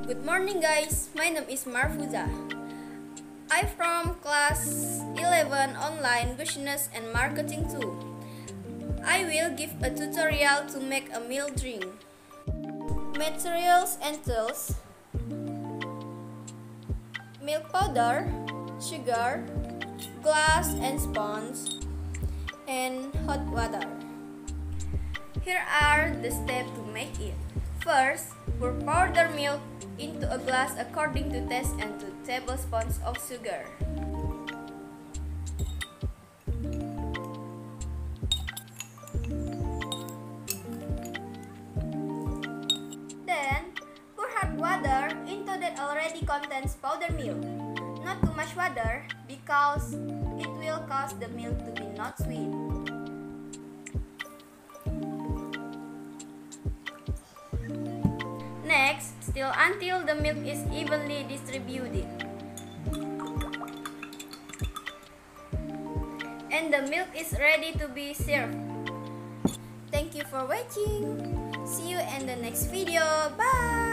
Good morning guys, my name is Marfuza. I'm from class 11 online business and marketing 2. I will give a tutorial to make a milk drink. Materials and tools: milk powder, sugar, glass and sponge, and hot water. Here are the steps to make it. First, pour powdered milk into a glass according to taste and 2 tablespoons of sugar. Then, pour hot water into that already contains powdered milk. Not too much water because it will cause the milk to be not sweet. Next, stir until the milk is evenly distributed. And the milk is ready to be served. Thank you for watching. See you in the next video. Bye!